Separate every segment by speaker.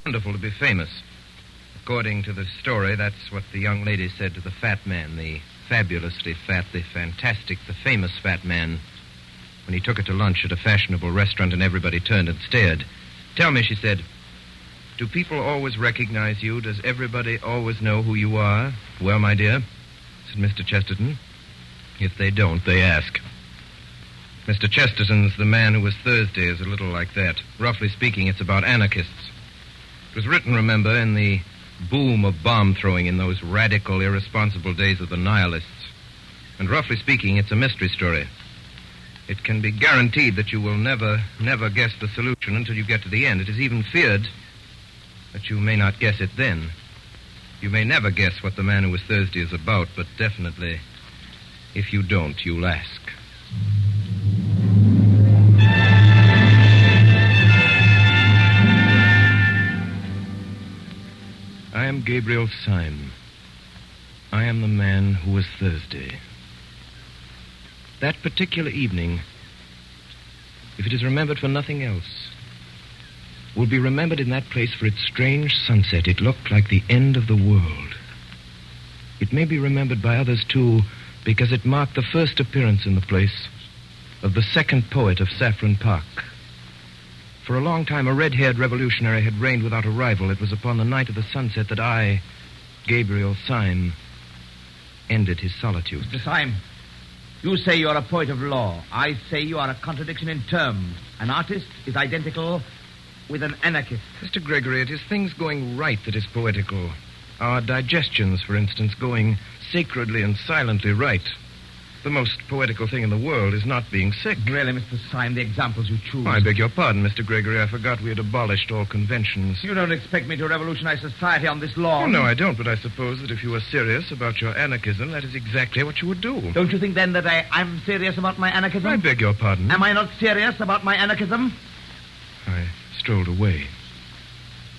Speaker 1: wonderful to be famous. According to the story, that's what the young lady said to the fat man, the fabulously fat, the fantastic, the famous fat man, when he took her to lunch at a fashionable restaurant and everybody turned and stared. Tell me, she said, do people always recognize you? Does everybody always know who you are? Well, my dear, said Mr. Chesterton, if they don't, they ask. Mr. Chesterton's The Man Who Was Thursday is a little like that. Roughly speaking, it's about anarchists. It was written, remember, in the boom of bomb-throwing in those radical, irresponsible days of the nihilists. And roughly speaking, it's a mystery story. It can be guaranteed that you will never guess the solution until you get to the end. It is even feared that you may not guess it then. You may never guess what The Man Who Was Thursday is about, but definitely, if you don't, you'll ask. I am Gabriel Syme. I am the man who was Thursday. That particular evening, if it is remembered for nothing else, will be remembered in that place for its strange sunset. It looked like the end of the world. It may be remembered by others, too, because it marked the first appearance in the place of the second poet of Saffron Park. For a long time, a red-haired revolutionary had reigned without a rival. It was upon the night of the sunset that I, Gabriel Syme, ended his solitude.
Speaker 2: Mr. Syme, you say you are a poet of law. I say you are a contradiction in terms. An artist is identical with an anarchist.
Speaker 1: Mr. Gregory, it is things going right that is poetical. Our digestions, for instance, going sacredly and silently right. The most poetical thing in the world is not being sick.
Speaker 2: Really, Mr. Syme, the examples you choose...
Speaker 1: I beg your pardon, Mr. Gregory. I forgot we had abolished all conventions.
Speaker 2: You don't expect me to revolutionize society on this lawn?
Speaker 1: Oh, no, I don't, but I suppose that if you were serious about your anarchism, that is exactly what you would do.
Speaker 2: Don't you think, then, that I'm serious about my anarchism?
Speaker 1: I beg your pardon.
Speaker 2: Am I not serious about my anarchism?
Speaker 1: I strolled away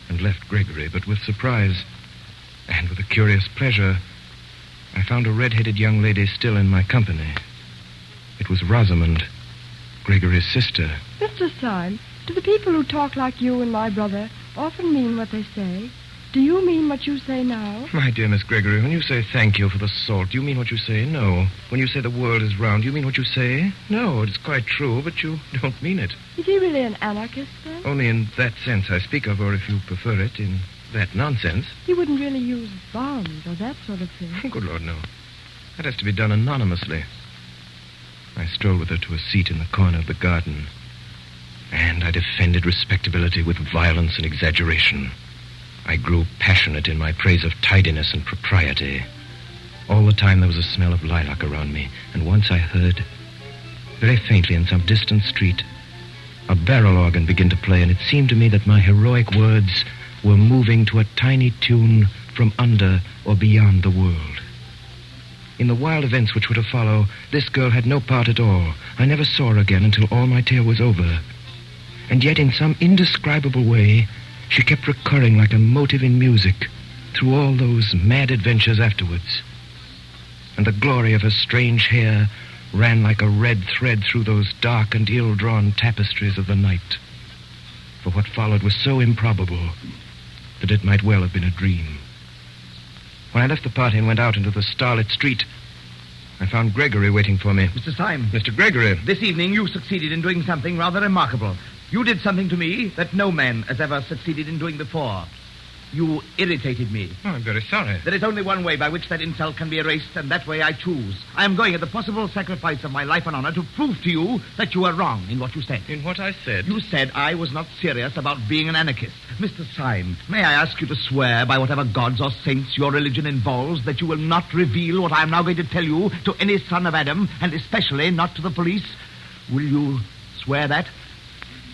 Speaker 1: and left Gregory, but with surprise and with a curious pleasure, I found a red-headed young lady still in my company. It was Rosamond, Gregory's sister.
Speaker 3: Mr. Syme, do the people who talk like you and my brother often mean what they say? Do you mean what you say now?
Speaker 1: My dear Miss Gregory, when you say thank you for the salt, do you mean what you say? No. When you say the world is round, do you mean what you say? No, it's quite true, but you don't mean it.
Speaker 3: Is he really an anarchist, then?
Speaker 1: Only in that sense I speak of, or if you prefer it, in that nonsense.
Speaker 3: He wouldn't really use bombs or that sort of thing.
Speaker 1: Oh, good Lord, no. That has to be done anonymously. I strolled with her to a seat in the corner of the garden, and I defended respectability with violence and exaggeration. I grew passionate in my praise of tidiness and propriety. All the time there was a smell of lilac around me, and once I heard, very faintly in some distant street, a barrel organ begin to play, and it seemed to me that my heroic words were moving to a tiny tune from under or beyond the world. In the wild events which were to follow, this girl had no part at all. I never saw her again until all my tale was over. And yet, in some indescribable way, she kept recurring like a motive in music through all those mad adventures afterwards. And the glory of her strange hair ran like a red thread through those dark and ill-drawn tapestries of the night. For what followed was so improbable that it might well have been a dream. When I left the party and went out into the starlit street, I found Gregory waiting for me.
Speaker 2: Mr. Syme.
Speaker 1: Mr. Gregory.
Speaker 2: This evening you succeeded in doing something rather remarkable. You did something to me that no man has ever succeeded in doing before. You irritated me.
Speaker 1: Oh, I'm very sorry.
Speaker 2: There is only one way by which that insult can be erased, and that way I choose. I am going at the possible sacrifice of my life and honor to prove to you that you are wrong in what you said.
Speaker 1: In what I said?
Speaker 2: You said I was not serious about being an anarchist. Mr. Syme, may I ask you to swear by whatever gods or saints your religion involves that you will not reveal what I am now going to tell you to any son of Adam, and especially not to the police? Will you swear that?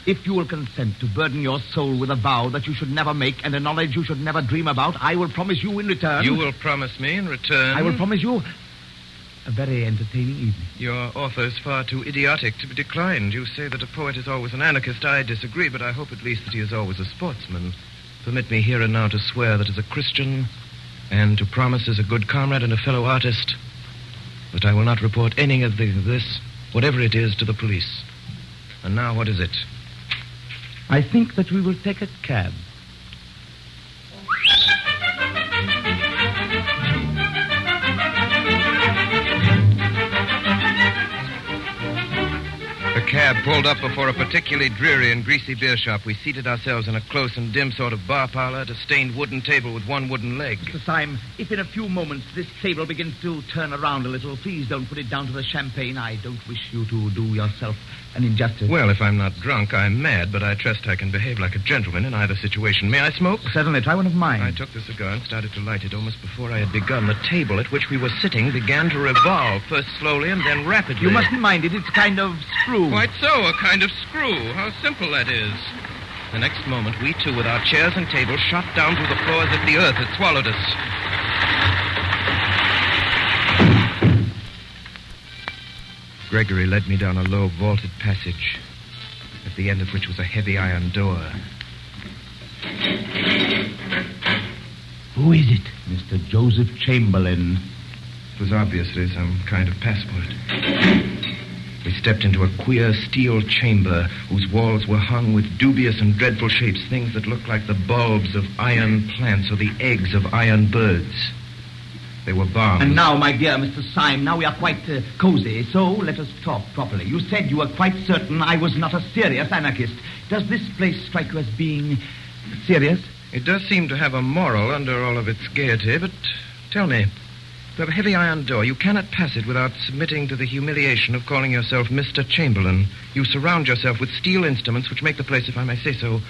Speaker 2: If you will consent to burden your soul with a vow that you should never make and a knowledge you should never dream about, I will promise you in return...
Speaker 1: You will promise me in return...
Speaker 2: I will promise you a very entertaining evening.
Speaker 1: Your offer is far too idiotic to be declined. You say that a poet is always an anarchist. I disagree, but I hope at least that he is always a sportsman. Permit me here and now to swear that as a Christian and to promise as a good comrade and a fellow artist that I will not report any of this, whatever it is, to the police. And now, what is it?
Speaker 2: I think that we will take a cab.
Speaker 1: cab pulled up before a particularly dreary and greasy beer shop. We seated ourselves in a close and dim sort of bar parlor at a stained wooden table with one wooden leg.
Speaker 2: Mr. Syme, if in a few moments this table begins to turn around a little, please don't put it down to the champagne. I don't wish you to do yourself an injustice.
Speaker 1: Well, if I'm not drunk, I'm mad, but I trust I can behave like a gentleman in either situation. May I smoke?
Speaker 2: Certainly. Try one of mine.
Speaker 1: I took the cigar and started to light it almost before I had begun. The table at which we were sitting began to revolve, first slowly and then rapidly.
Speaker 2: You mustn't mind it. It's a kind of screw.
Speaker 1: Quite so, a kind of screw. How simple that is. The next moment, we two, with our chairs and tables, shot down through the floor as if the earth had swallowed us. Gregory led me down a low, vaulted passage, at the end of which was a heavy iron door.
Speaker 2: Who is it? Mr. Joseph Chamberlain.
Speaker 1: It was obviously some kind of passport. We stepped into a queer steel chamber whose walls were hung with dubious and dreadful shapes, things that looked like the bulbs of iron plants or the eggs of iron birds. They were bombs.
Speaker 2: And now, my dear Mr. Syme, now we are quite cozy, so let us talk properly. You said you were quite certain I was not a serious anarchist. Does this place strike you as being serious?
Speaker 1: It does seem to have a moral under all of its gaiety, but tell me, you have a heavy iron door. You cannot pass it without submitting to the humiliation of calling yourself Mr. Chamberlain. You surround yourself with steel instruments which make the place, if I may say so,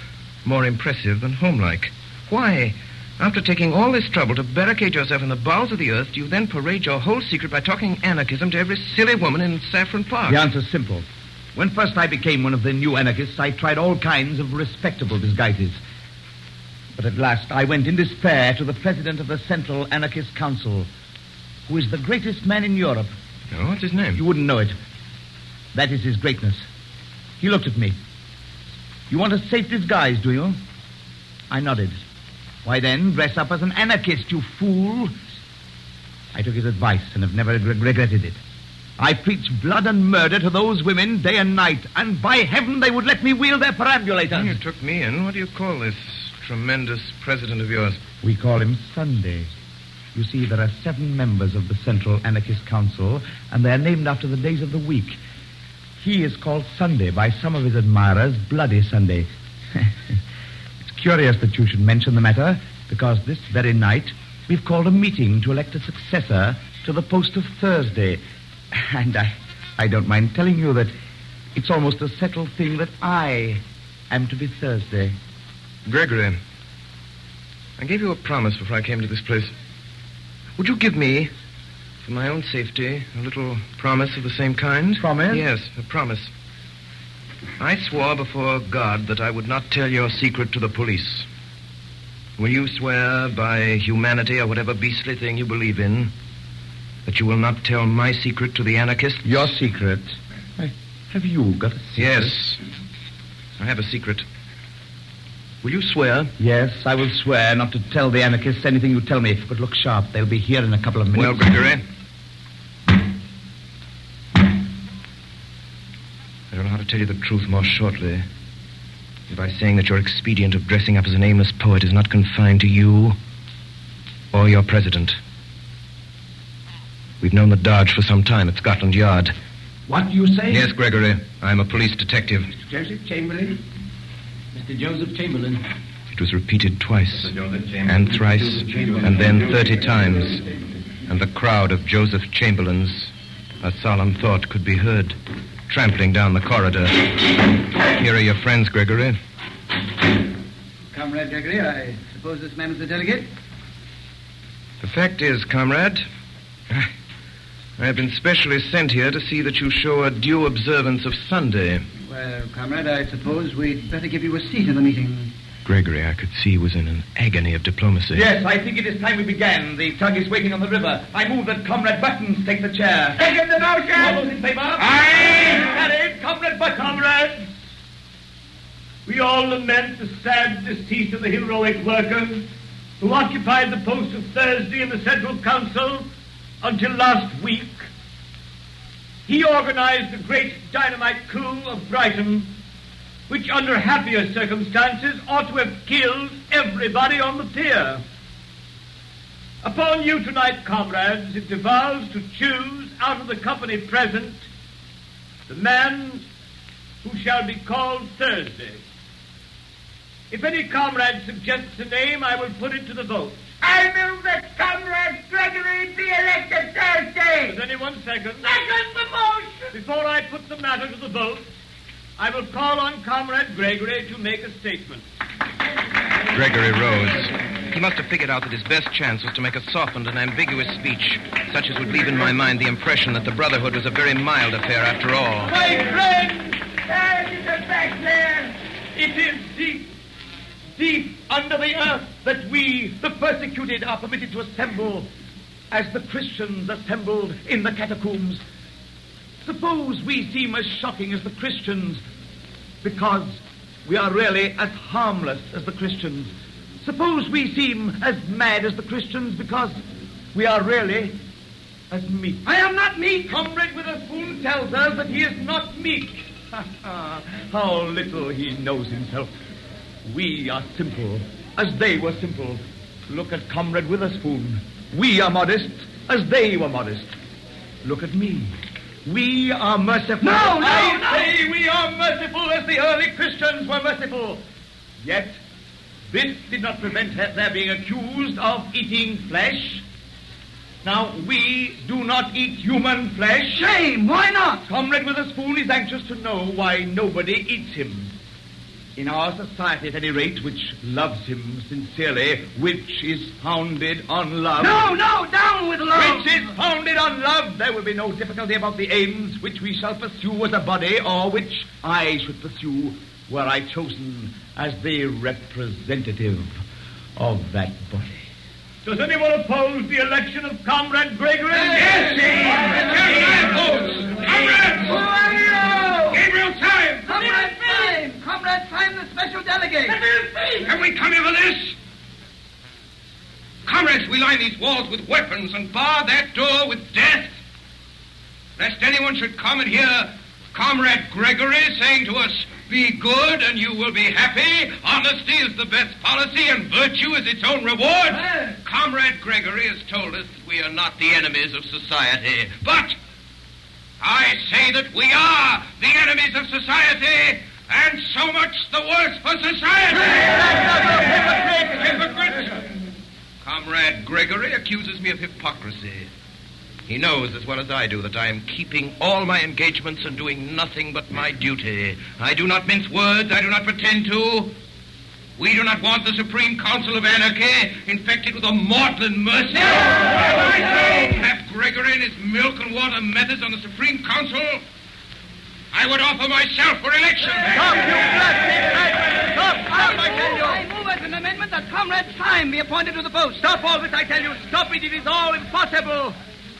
Speaker 1: more impressive than homelike. Why, after taking all this trouble to barricade yourself in the bowels of the earth, do you then parade your whole secret by talking anarchism to every silly woman in Saffron Park?
Speaker 2: The answer's simple. When first I became one of the new anarchists, I tried all kinds of respectable disguises. But at last I went in despair to the president of the Central Anarchist Council, who is the greatest man in Europe.
Speaker 1: Oh, what's his name?
Speaker 2: You wouldn't know it. That is his greatness. He looked at me. You want a safe disguise, do you? I nodded. Why then, dress up as an anarchist, you fool. I took his advice and have never regretted it. I preach blood and murder to those women day and night, and by heaven they would let me wheel their perambulators.
Speaker 1: You took me in. What do you call this tremendous president of yours?
Speaker 2: We call him Sunday. You see, there are 7 members of the Central Anarchist Council, and they're named after the days of the week. He is called Sunday by some of his admirers, Bloody Sunday. It's curious that you should mention the matter, because this very night we've called a meeting to elect a successor to the post of Thursday. And I don't mind telling you that it's almost a settled thing that I am to be Thursday.
Speaker 1: Gregory, I gave you a promise before I came to this place. Would you give me, for my own safety, a little promise of the same kind?
Speaker 2: Promise?
Speaker 1: Yes, a promise. I swore before God that I would not tell your secret to the police. Will you swear by humanity or whatever beastly thing you believe in that you will not tell my secret to the anarchists?
Speaker 2: Your secret? Have you got a secret?
Speaker 1: Yes, I have a secret. Will you swear?
Speaker 2: Yes, I will swear not to tell the anarchists anything you tell me. But look sharp. They'll be here in a couple of minutes.
Speaker 1: Well, Gregory, I don't know how to tell you the truth more shortly than by saying that your expedient of dressing up as an aimless poet is not confined to you or your president. We've known the dodge for some time at Scotland Yard.
Speaker 2: What do you say?
Speaker 1: Yes, Gregory. I'm a police detective.
Speaker 4: Mr. Joseph Chamberlain? Mr. Joseph Chamberlain.
Speaker 1: It was repeated twice, and thrice, and then 30 times. And the crowd of Joseph Chamberlains, a solemn thought could be heard, trampling down the corridor. Here are your friends, Gregory.
Speaker 4: Comrade Gregory, I suppose this man is the delegate?
Speaker 1: The fact is, comrade, I have been specially sent here to see that you show a due observance of Sunday.
Speaker 4: Well, comrade, I suppose we'd better give you a seat in the meeting.
Speaker 1: Gregory, I could see, was in an agony of diplomacy.
Speaker 2: Yes, I think it is time we began. The tug is waiting on the river. I move that Comrade Buttons take the chair.
Speaker 4: Second the motion!
Speaker 2: All those in favor?
Speaker 4: Aye!
Speaker 2: Carried. Comrade Buttons.
Speaker 5: Comrades, we all lament the sad decease of the heroic worker who occupied the post of Thursday in the Central Council until last week. He organized the great dynamite coup of Brighton, which under happier circumstances ought to have killed everybody on the pier. Upon you tonight, comrades, it devolves to choose out of the company present the man who shall be called Thursday. If any comrade suggests a name, I will put it to the vote.
Speaker 6: I move that Comrade Gregory be elected Thursday.
Speaker 5: Does anyone second?
Speaker 6: Second the motion.
Speaker 5: Before I put the matter to the vote, I will call on Comrade Gregory to make a statement.
Speaker 1: Gregory rose. He must have figured out that his best chance was to make a softened and ambiguous speech, such as would leave in my mind the impression that the Brotherhood was a very mild affair after all.
Speaker 5: My friend!
Speaker 6: There is a back there.
Speaker 5: It is deep under the earth that we, the persecuted, are permitted to assemble as the Christians assembled in the catacombs. Suppose we seem as shocking as the Christians because we are really as harmless as the Christians. Suppose we seem as mad as the Christians because we are really as meek.
Speaker 6: I am not meek.
Speaker 5: Comrade Witherspoon tells us that he is not meek. How little he knows himself. We are simple, as they were simple. Look at Comrade Witherspoon. We are modest, as they were modest. Look at me. We are merciful. I say we are merciful as the early Christians were merciful. Yet, this did not prevent their being accused of eating flesh. Now, we do not eat human flesh.
Speaker 6: Shame, why not?
Speaker 5: Comrade Witherspoon is anxious to know why nobody eats him. In our society, at any rate, which loves him sincerely, which is founded on love.
Speaker 6: No, down with love.
Speaker 5: Which is founded on love. There will be no difficulty about the aims which we shall pursue as a body, or which I should pursue were I chosen as the representative of that body. Does anyone oppose the election of Comrade Gregory?
Speaker 6: Yes,
Speaker 5: Comrades!
Speaker 6: Who are you?
Speaker 5: Gabriel Syme!
Speaker 6: Comrade Syme! Comrade Syme, the special delegate.
Speaker 7: Have we come here for this? Comrades, we line these walls with weapons and bar that door with death. Lest anyone should come and hear Comrade Gregory saying to us, be good and you will be happy. Honesty is the best policy and virtue is its own reward. Comrade Gregory has told us that we are not the enemies of society. But I say that we are the enemies of society, and so much the worse for society. Hypocrite! Comrade Gregory accuses me of hypocrisy. He knows as well as I do that I am keeping all my engagements and doing nothing but my duty. I do not mince words. I do not pretend to. We do not want the Supreme Council of Anarchy infected with a maudlin mercy. Have Gregory and his milk and water methods on the Supreme Council. I would offer myself for election.
Speaker 5: Stop, you blood! Stop, I tell you!
Speaker 6: I move as an amendment that Comrade Syme be appointed to the post.
Speaker 5: Stop all this, I tell you! Stop it! It is all impossible!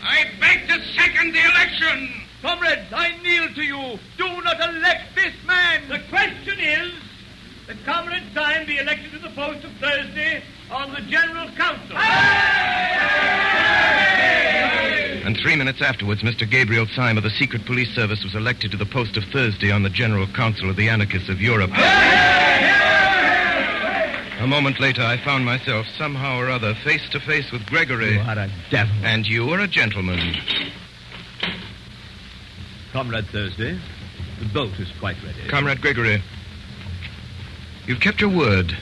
Speaker 7: I beg to second the election.
Speaker 5: Comrades, I kneel to you. Do not elect this man. The question is that Comrade Syme be elected to the post of Thursday on the General Council.
Speaker 1: And 3 minutes afterwards, Mr. Gabriel Syme of the Secret Police Service was elected to the post of Thursday on the General Council of the Anarchists of Europe. A moment later, I found myself somehow or other face to face with Gregory.
Speaker 2: You are a devil.
Speaker 1: And you are a gentleman.
Speaker 2: Comrade Thursday, the boat is quite ready.
Speaker 1: Comrade Gregory, you've kept your word.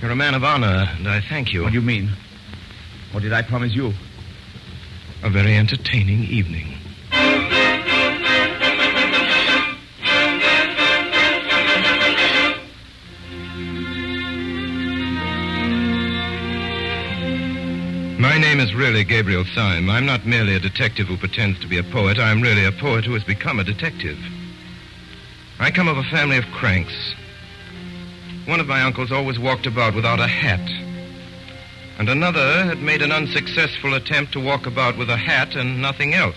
Speaker 1: You're a man of honor, and I thank you.
Speaker 2: What do you mean? What did I promise you?
Speaker 1: A very entertaining evening. My name is really Gabriel Syme. I'm not merely a detective who pretends to be a poet. I'm really a poet who has become a detective. I come of a family of cranks. One of my uncles always walked about without a hat. And another had made an unsuccessful attempt to walk about with a hat and nothing else.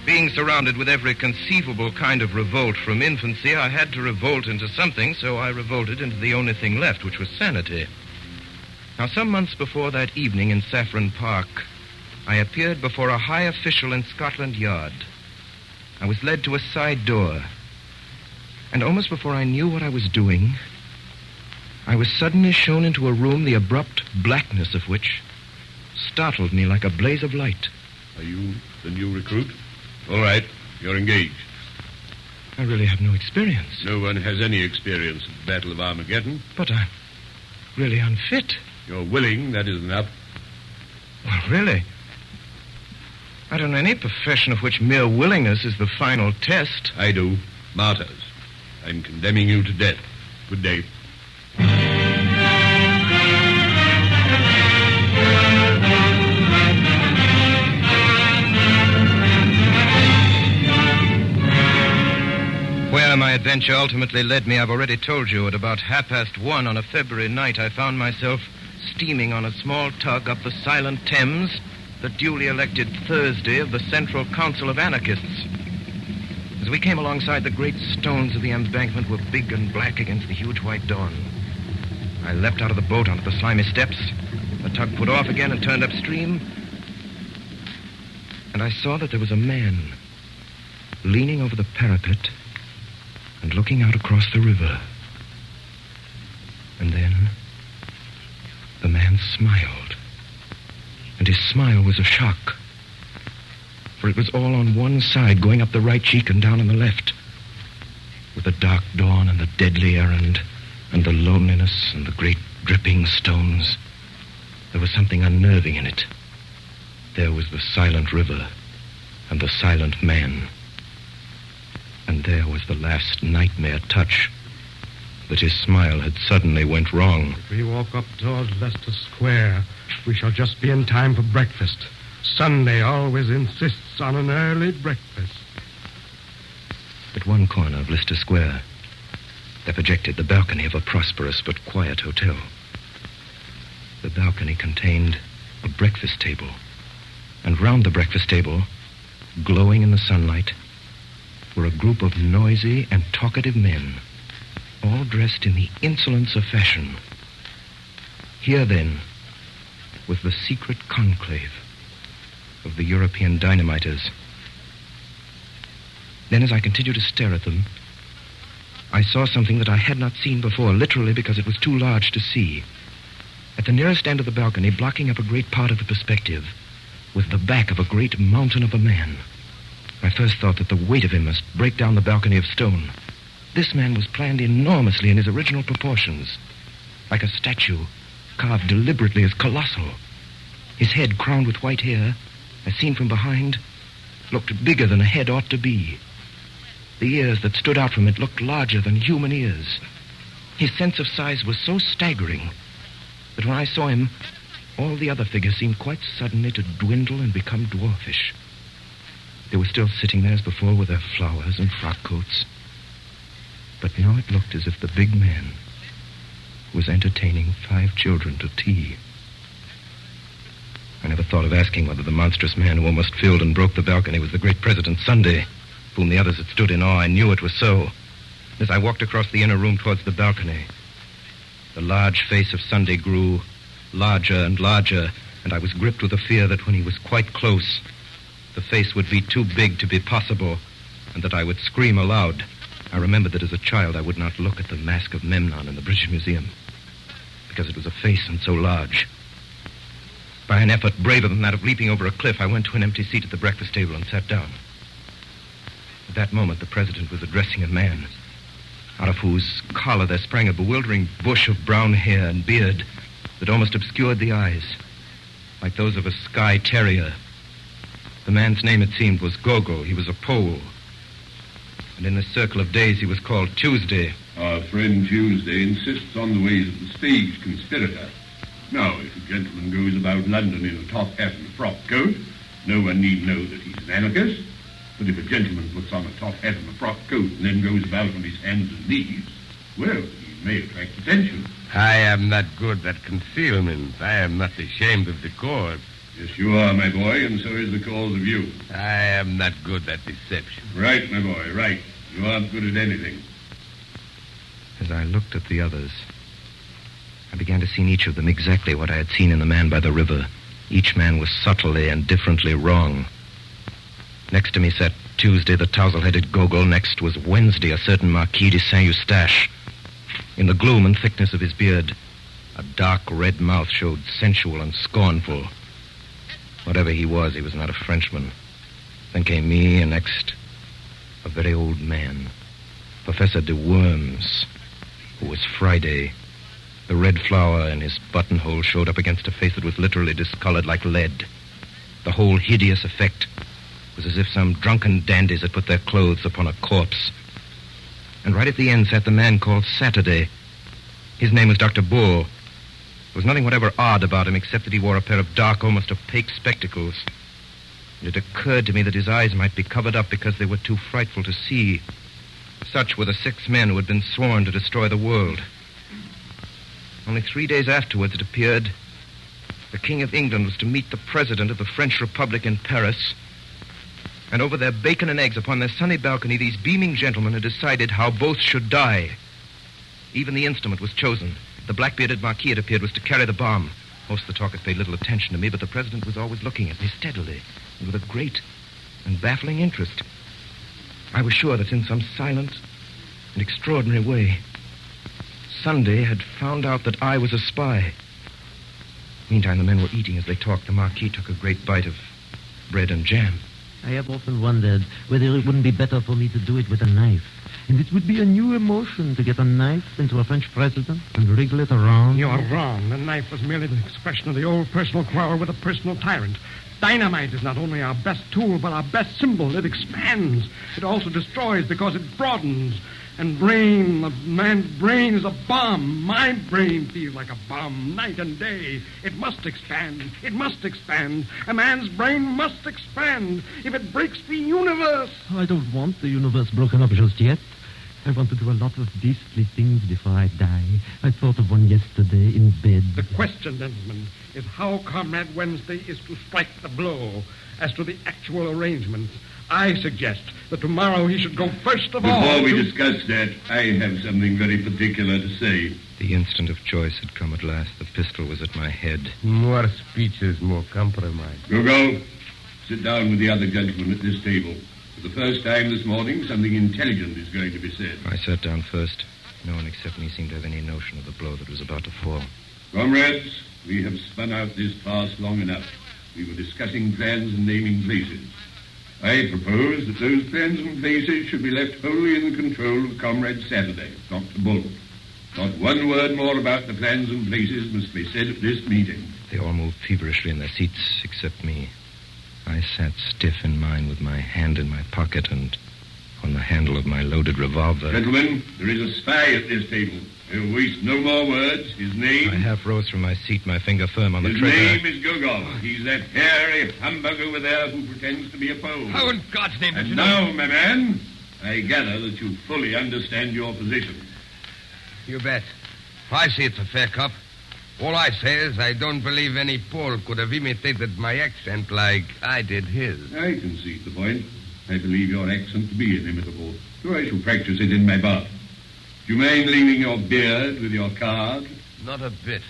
Speaker 1: Being surrounded with every conceivable kind of revolt from infancy, I had to revolt into something, so I revolted into the only thing left, which was sanity. Now, some months before that evening in Saffron Park, I appeared before a high official in Scotland Yard. I was led to a side door. And almost before I knew what I was doing, I was suddenly shown into a room, the abrupt blackness of which startled me like a blaze of light.
Speaker 8: Are you the new recruit? All right, you're engaged.
Speaker 1: I really have no experience.
Speaker 8: No one has any experience of the Battle of Armageddon.
Speaker 1: But I'm really unfit.
Speaker 8: You're willing, that is enough.
Speaker 1: Well, really? I don't know any profession of which mere willingness is the final test.
Speaker 8: I do. Martyrs. I'm condemning you to death. Good day.
Speaker 1: Where my adventure ultimately led me, I've already told you. At about 1:30 on a February night, I found myself steaming on a small tug up the silent Thames, the duly elected Thursday of the Central Council of Anarchists. As we came alongside, the great stones of the embankment were big and black against the huge white dawn. I leapt out of the boat onto the slimy steps. The tug put off again and turned upstream. And I saw that there was a man leaning over the parapet and looking out across the river. And then the man smiled. And his smile was a shock. For it was all on one side, going up the right cheek and down on the left. With the dark dawn and the deadly errand and the loneliness and the great dripping stones, there was something unnerving in it. There was the silent river and the silent man. And there was the last nightmare touch, that his smile had suddenly went wrong.
Speaker 9: If we walk up towards Leicester Square, we shall just be in time for breakfast. Sunday always insists on an early breakfast.
Speaker 1: At one corner of Leicester Square, there projected the balcony of a prosperous but quiet hotel. The balcony contained a breakfast table, and round the breakfast table, glowing in the sunlight, were a group of noisy and talkative men, all dressed in the insolence of fashion. Here, then, was the secret conclave of the European dynamiters. Then, as I continued to stare at them, I saw something that I had not seen before, literally because it was too large to see. At the nearest end of the balcony, blocking up a great part of the perspective, was the back of a great mountain of a man. I first thought that the weight of him must break down the balcony of stone. This man was planned enormously in his original proportions, like a statue, carved deliberately as colossal. His head, crowned with white hair, as seen from behind, looked bigger than a head ought to be. The ears that stood out from it looked larger than human ears. His sense of size was so staggering that when I saw him, all the other figures seemed quite suddenly to dwindle and become dwarfish. They were still sitting there as before with their flowers and frock coats. But now it looked as if the big man was entertaining 5 children to tea. I never thought of asking whether the monstrous man who almost filled and broke the balcony was the great President Sunday, whom the others had stood in awe. I knew it was so. As I walked across the inner room towards the balcony, the large face of Sunday grew larger and larger, and I was gripped with a fear that when he was quite close, the face would be too big to be possible, and that I would scream aloud. I remembered that as a child I would not look at the mask of Memnon in the British Museum, because it was a face and so large. By an effort braver than that of leaping over a cliff, I went to an empty seat at the breakfast table and sat down. At that moment, the president was addressing a man, out of whose collar there sprang a bewildering bush of brown hair and beard that almost obscured the eyes, like those of a Skye terrier. The man's name, it seemed, was Gogol. He was a Pole. And in this circle of days, he was called Tuesday.
Speaker 8: Our friend Tuesday insists on the ways of the stage conspirator. Now, if a gentleman goes about London in a top hat and a frock coat, no one need know that he's an anarchist. But if a gentleman puts on a top hat and a frock coat and then goes about on his hands and knees, well, he may attract attention.
Speaker 9: I am not good at concealment. I am not ashamed of the cause.
Speaker 8: Yes, you are, my boy, and so is the cause of you.
Speaker 9: I am not good at deception.
Speaker 8: Right, my boy, right. You aren't good at anything.
Speaker 1: As I looked at the others, I began to see in each of them exactly what I had seen in the man by the river. Each man was subtly and differently wrong. Next to me sat Tuesday, the tousle-headed Gogol. Next was Wednesday, a certain Marquis de Saint-Eustache. In the gloom and thickness of his beard, a dark red mouth showed sensual and scornful. Whatever he was not a Frenchman. Then came me, and next, a very old man, Professor de Worms, who was Friday. The red flower in his buttonhole showed up against a face that was literally discolored like lead. The whole hideous effect was as if some drunken dandies had put their clothes upon a corpse. And right at the end sat the man called Saturday. His name was Dr. Bull. There was nothing whatever odd about him except that he wore a pair of dark, almost opaque spectacles. And it occurred to me that his eyes might be covered up because they were too frightful to see. Such were the 6 men who had been sworn to destroy the world. Only 3 days afterwards, it appeared, the King of England was to meet the President of the French Republic in Paris. And over their bacon and eggs upon their sunny balcony, these beaming gentlemen had decided how both should die. Even the instrument was chosen. The black-bearded Marquis, it appeared, was to carry the bomb. Most of the talkers paid little attention to me, but the President was always looking at me steadily and with a great and baffling interest. I was sure that in some silent and extraordinary way, Sunday had found out that I was a spy. Meantime, the men were eating as they talked. The Marquis took a great bite of bread and jam.
Speaker 10: I have often wondered whether it wouldn't be better for me to do it with a knife. And it would be a new emotion to get a knife into a French president and wriggle it around.
Speaker 9: You're wrong. The knife was merely the expression of the old personal quarrel with a personal tyrant. Dynamite is not only our best tool, but our best symbol. It expands. It also destroys because it broadens. And a man's brain is a bomb. My brain feels like a bomb night and day. It must expand. It must expand. A man's brain must expand. If it breaks the universe.
Speaker 10: I don't want the universe broken up just yet. I want to do a lot of beastly things before I die. I thought of one yesterday in bed.
Speaker 9: The question, gentlemen, is how Comrade Wednesday is to strike the blow. As to the actual arrangements, I suggest that tomorrow he should go first of all.
Speaker 8: Before we discuss that, I have something very particular to say.
Speaker 1: The instant of choice had come at last. The pistol was at my head.
Speaker 11: More speeches, more compromise.
Speaker 8: Go. Sit down with the other gentlemen at this table. For the first time this morning, something intelligent is going to be said.
Speaker 1: I sat down first. No one except me seemed to have any notion of the blow that was about to fall.
Speaker 8: Comrades, we have spun out this farce long enough. We were discussing plans and naming places. I propose that those plans and places should be left wholly in the control of Comrade Saturday, Dr. Bull. Not one word more about the plans and places must be said at this meeting.
Speaker 1: They all moved feverishly in their seats, except me. I sat stiff in mine with my hand in my pocket and on the handle of my loaded revolver.
Speaker 8: Gentlemen, there is a spy at this table. He'll waste no more words. His name...
Speaker 1: I half rose from my seat, my finger firm on the trigger.
Speaker 8: His name is Gogol. He's that hairy humbug over there who pretends to be a Pole.
Speaker 11: How in God's name did you know?
Speaker 8: And now, my man, I gather that you fully understand your position.
Speaker 11: You bet. I see it's a fair cop. All I say is I don't believe any Pole could have imitated my accent like I did his.
Speaker 8: I concede the point. I believe your accent to be inimitable, so I shall practice it in my bath. Do you mind leaving your beard with your card?
Speaker 11: Not a bit.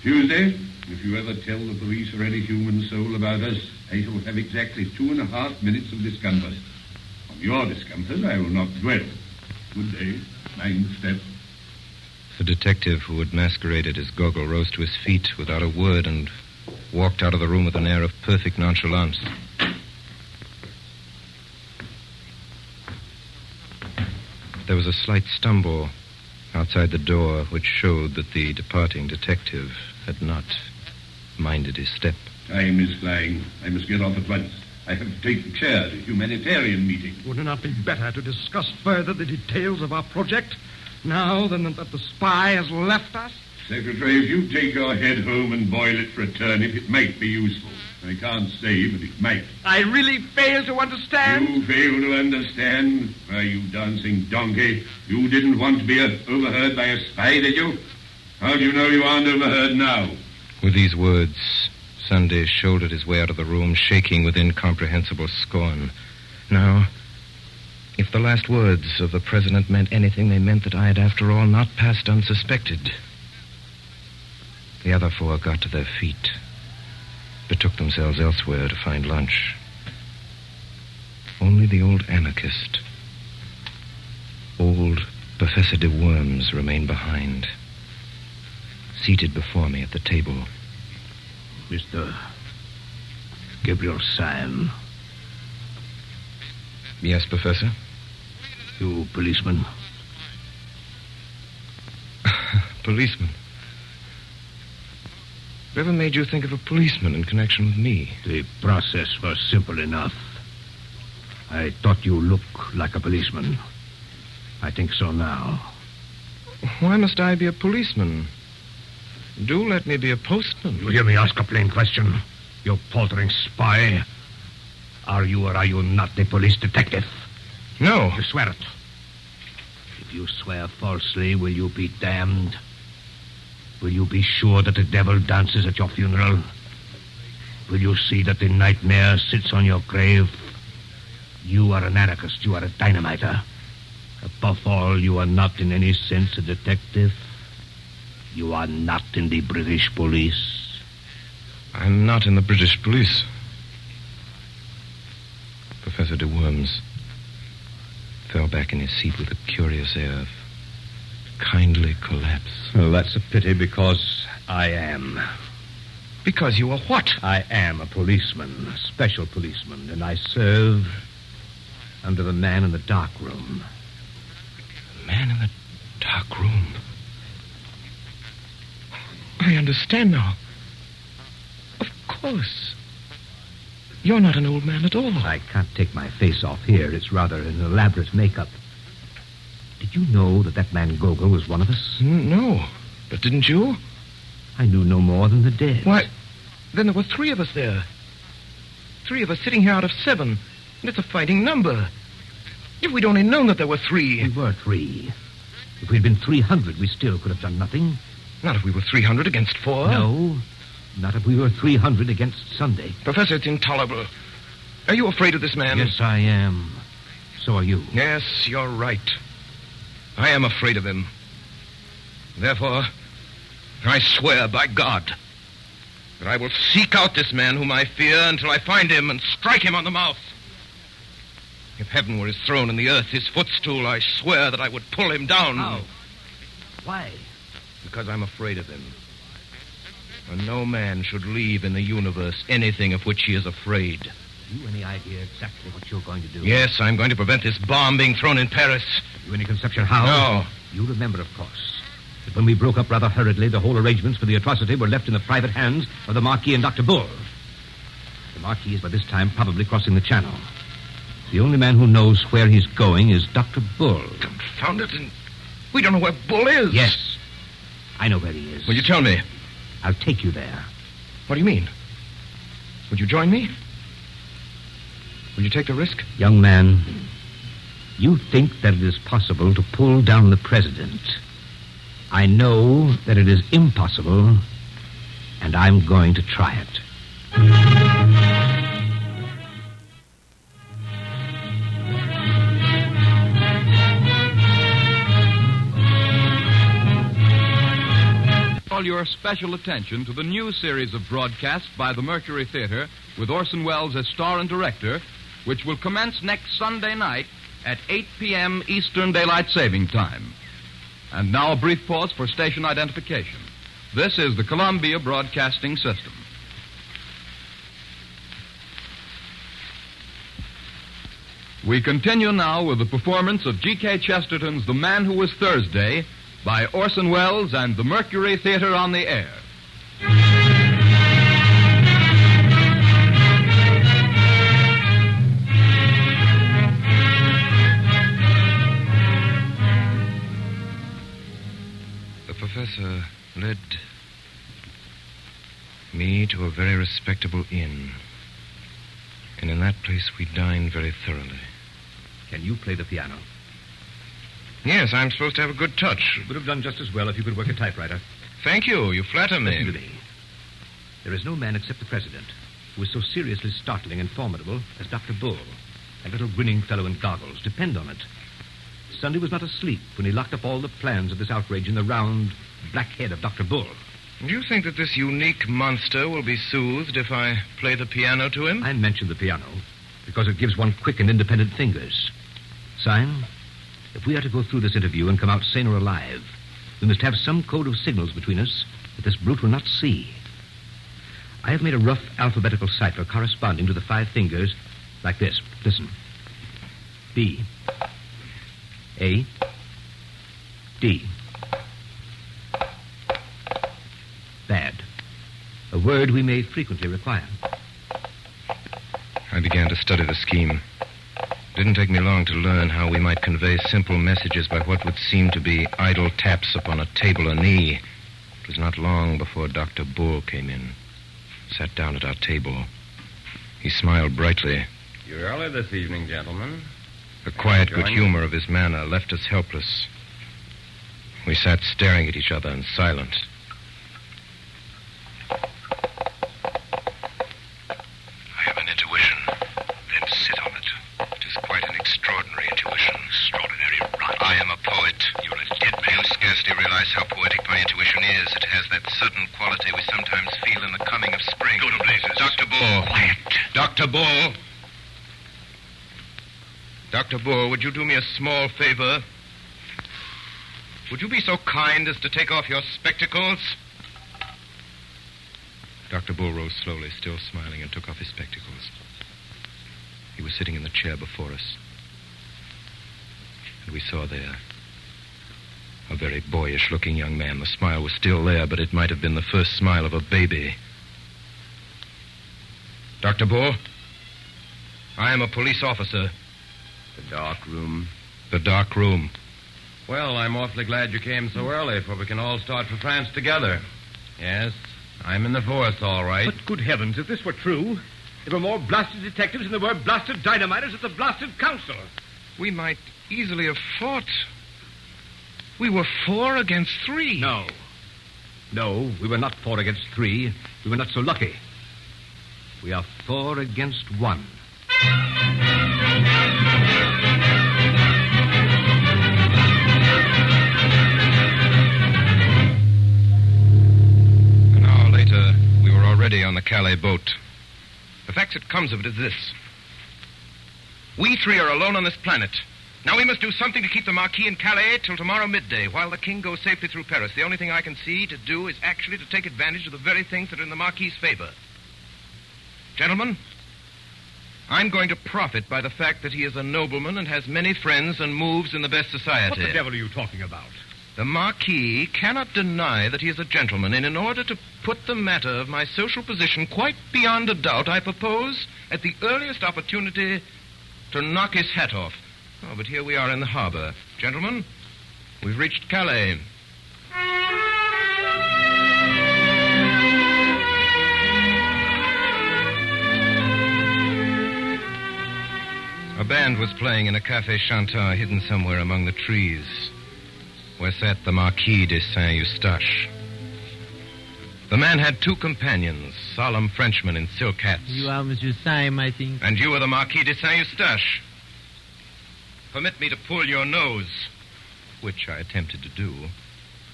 Speaker 8: Tuesday, if you ever tell the police or any human soul about us, I shall have exactly 2.5 minutes of discomfort. On your discomfort, I will not dwell. Good day. Mind the step.
Speaker 1: The detective who had masqueraded as Gogol rose to his feet without a word and walked out of the room with an air of perfect nonchalance. There was a slight stumble outside the door which showed that the departing detective had not minded his step.
Speaker 8: Time is flying. I must get off at once. I have to take the chair to a humanitarian meeting.
Speaker 9: Would it not be better to discuss further the details of our project now than that the spy has left us?
Speaker 8: Secretary, if you take your head home and boil it for a turnip, it might be useful. I can't say, but it might.
Speaker 9: I really fail to understand.
Speaker 8: You fail to understand? Why, you dancing donkey. You didn't want to be overheard by a spy, did you? How do you know you aren't overheard now?
Speaker 1: With these words, Sunday shouldered his way out of the room, shaking with incomprehensible scorn. Now, if the last words of the president meant anything, they meant that I had, after all, not passed unsuspected. The other 4 got to their feet, betook themselves elsewhere to find lunch. Only the old anarchist, old Professor de Worms, remained behind, seated before me at the table.
Speaker 2: Mr. Gabriel Syme.
Speaker 1: Yes, Professor?
Speaker 12: You policeman.
Speaker 1: Policeman? Whatever made you think of a policeman in connection with me?
Speaker 12: The process was simple enough. I thought you looked like a policeman. I think so now.
Speaker 1: Why must I be a policeman? Do let me be a postman.
Speaker 12: You hear me ask a plain question? You paltering spy. Are you or are you not a police detective?
Speaker 1: No.
Speaker 12: You swear it. If you swear falsely, will you be damned? Will you be sure that the devil dances at your funeral? Will you see that the nightmare sits on your grave? You are an anarchist. You are a dynamiter. Above all, you are not in any sense a detective. You are not in the British police.
Speaker 1: I'm not in the British police. Professor de Worms fell back in his seat with a curious air of kindly collapse.
Speaker 12: Well, that's a pity because I am.
Speaker 1: Because you are what?
Speaker 12: I am a policeman, a special policeman, and I serve under the man in the dark room.
Speaker 1: The man in the dark room? I understand now. Of course. You're not an old man at all.
Speaker 12: I can't take my face off here. It's rather an elaborate makeup. Did you know that man Gogol was one of us?
Speaker 1: No. But didn't you?
Speaker 12: I knew no more than the dead.
Speaker 1: Why, then there were 3 of us there. 3 of us sitting here out of 7. And it's a fighting number. If we'd only known that there were 3.
Speaker 12: We were 3. If we'd been 300, we still could have done nothing.
Speaker 1: Not if we were 300 against 4.
Speaker 12: No. Not if we were 300 against Sunday.
Speaker 1: Professor, it's intolerable. Are you afraid of this man?
Speaker 12: Yes, I am. So are you.
Speaker 1: Yes, you're right. I am afraid of him. Therefore, I swear by God that I will seek out this man whom I fear until I find him and strike him on the mouth. If heaven were his throne and the earth his footstool, I swear that I would pull him down.
Speaker 12: How? Why?
Speaker 1: Because I'm afraid of him. And no man should leave in the universe anything of which he is afraid.
Speaker 12: Have you any idea exactly what you're going to do?
Speaker 1: Yes, I'm going to prevent this bomb being thrown in Paris.
Speaker 12: Have you any conception how?
Speaker 1: No.
Speaker 12: You remember, of course, that when we broke up rather hurriedly, the whole arrangements for the atrocity were left in the private hands of the Marquis and Dr. Bull. The Marquis is by this time probably crossing the Channel. The only man who knows where he's going is Dr. Bull.
Speaker 1: Confound it, and we don't know where Bull is.
Speaker 12: Yes. I know where he is.
Speaker 1: Will you tell me?
Speaker 12: I'll take you there.
Speaker 1: What do you mean? Would you join me? Will you take the risk?
Speaker 12: Young man, you think that it is possible to pull down the president. I know that it is impossible, and I'm going to try it.
Speaker 13: Call your special attention to the new series of broadcasts by the Mercury Theatre with Orson Welles as star and director, which will commence next Sunday night at 8 p.m. Eastern Daylight Saving Time. And now a brief pause for station identification. This is the Columbia Broadcasting System. We continue now with the performance of G.K. Chesterton's The Man Who Was Thursday by Orson Welles and the Mercury Theatre on the air.
Speaker 1: The professor led me to a very respectable inn. And in that place we dined very thoroughly.
Speaker 12: Can you play the piano?
Speaker 1: Yes, I'm supposed to have a good touch.
Speaker 12: You would have done just as well if you could work a typewriter.
Speaker 1: Thank you. You flatter me.
Speaker 12: Listen to me. There is no man except the president who is so seriously startling and formidable as Dr. Bull, that little grinning fellow in goggles. Depend on it. Sunday was not asleep when he locked up all the plans of this outrage in the round, black head of Dr. Bull.
Speaker 1: Do you think that this unique monster will be soothed if I play the piano to him?
Speaker 12: I mentioned the piano because it gives one quick and independent fingers. Sime, if we are to go through this interview and come out sane or alive, we must have some code of signals between us that this brute will not see. I have made a rough alphabetical cipher corresponding to the 5 fingers like this. Listen. B. A. D. Bad. A word we may frequently require.
Speaker 1: I began to study the scheme. It didn't take me long to learn how we might convey simple messages by what would seem to be idle taps upon a table or knee. It was not long before Dr. Bull came in, sat down at our table. He smiled brightly.
Speaker 11: You're early this evening, gentlemen.
Speaker 1: The quiet good humor of his manner left us helpless. We sat staring at each other in silence. I have an intuition. Then sit on it. It is quite an extraordinary intuition. Extraordinary, right? I am a poet. You're a dead man. You scarcely realize how poetic my intuition is. It has that sudden quality we sometimes feel in the coming of spring. Go to blazes. Dr. Bull. Quiet. Dr. Bull. Dr. Bull, would you do me a small favor? Would you be so kind as to take off your spectacles? Dr. Bull rose slowly, still smiling, and took off his spectacles. He was sitting in the chair before us. And we saw there a very boyish-looking young man. The smile was still there, but it might have been the first smile of a baby. Dr. Bull, I am a police officer.
Speaker 11: The dark room.
Speaker 1: The dark room.
Speaker 11: Well, I'm awfully glad you came so early, for we can all start for France together. Yes, I'm in the force, all right.
Speaker 12: But good heavens, if this were true, there were more blasted detectives than there were blasted dynamiters at the blasted council.
Speaker 1: We might easily have fought. We were 4 against 3.
Speaker 12: No. No, we were not 4 against 3. We were not so lucky. We are 4 against 1.
Speaker 1: An hour later, we were already on the Calais boat. The fact that comes of it is this. We 3 are alone on this planet. Now we must do something to keep the Marquis in Calais till tomorrow midday, while the King goes safely through Paris. The only thing I can see to do is actually to take advantage of the very things that are in the Marquis's favor. Gentlemen, I'm going to profit by the fact that he is a nobleman and has many friends and moves in the best society.
Speaker 12: What the devil are you talking about?
Speaker 1: The Marquis cannot deny that he is a gentleman, and in order to put the matter of my social position quite beyond a doubt, I propose, at the earliest opportunity, to knock his hat off. Oh, but here we are in the harbor. Gentlemen, we've reached Calais. A band was playing in a Café Chantant hidden somewhere among the trees, where sat the Marquis de Saint-Eustache. The man had 2 companions, solemn Frenchmen in silk hats.
Speaker 10: You are Monsieur Syme, I think.
Speaker 1: And you are the Marquis de Saint-Eustache. Permit me to pull your nose, which I attempted to do,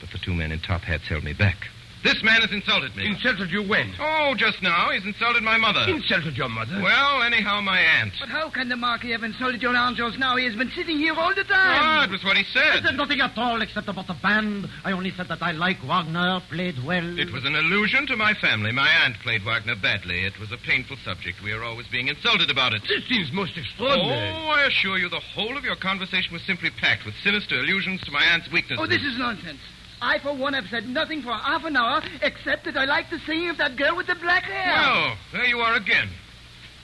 Speaker 1: but the 2 men in top hats held me back. This man has insulted me.
Speaker 11: Insulted you when?
Speaker 1: Oh, just now. He's insulted my mother.
Speaker 11: Insulted your mother?
Speaker 1: Well, anyhow, my aunt.
Speaker 6: But how can the Marquis have insulted your aunt just now? He has been sitting here all the time.
Speaker 1: Ah, it was what he
Speaker 10: I
Speaker 1: said.
Speaker 10: said nothing at all except about the band. I only said that I like Wagner, played well.
Speaker 1: It was an allusion to my family. My aunt played Wagner badly. It was a painful subject. We are always being insulted about it.
Speaker 11: This seems most extraordinary.
Speaker 1: Oh, I assure you, the whole of your conversation was simply packed with sinister allusions to my aunt's weaknesses.
Speaker 6: Oh, this is nonsense. I, for one, have said nothing for half an hour, except that I like the singing of that girl with the black hair.
Speaker 1: Well, there you are again.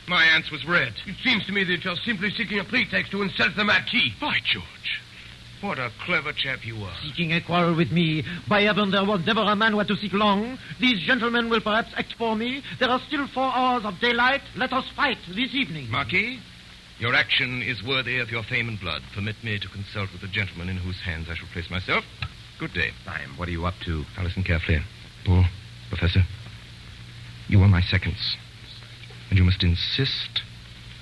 Speaker 1: My aunt's was red.
Speaker 11: It seems to me that you're simply seeking a pretext to insult the Marquis.
Speaker 1: By George. What a clever chap you are.
Speaker 10: Seeking a quarrel with me. By heaven, there was never a man who had to seek long. These gentlemen will perhaps act for me. There are still 4 hours of daylight. Let us fight this evening.
Speaker 1: Marquis, your action is worthy of your fame and blood. Permit me to consult with the gentleman in whose hands I shall place myself. Good day.
Speaker 11: Syme, what are you up to?
Speaker 1: Now listen carefully. Bull, Professor, you are my seconds. And you must insist